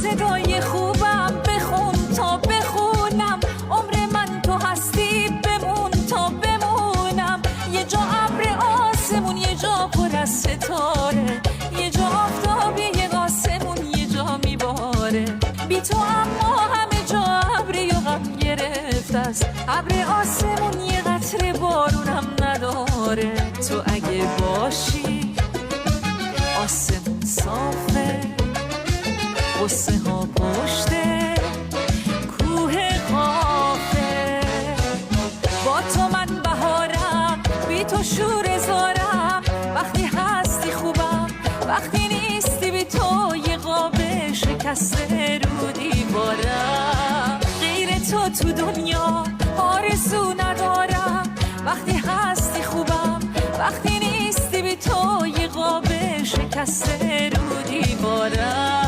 صدای خوبم بخون تا بخونم، عمر من تو هستی بمون تا بمونم. یه جا ابر آسمون، یه جا پر از ستاره، یه جا آفتابی، یه آسمون یه جا میباره. بی تو اما همه جا ابری و غم گرفته است، ابر آسمون یه قطره بارونم نداره. تو اگه باشی آسمون صافه، قصه ها پشته کوه قافه. با تو من بهارم، بی تو شور زارم. وقتی هستی خوبم، وقتی نیستی بی تو یه قاب شکسته رو دیوارم. غیر تو دنیا آرزو ندارم. وقتی هستی خوبم، وقتی نیستی بی تو یه قاب شکسته رو دیوارم.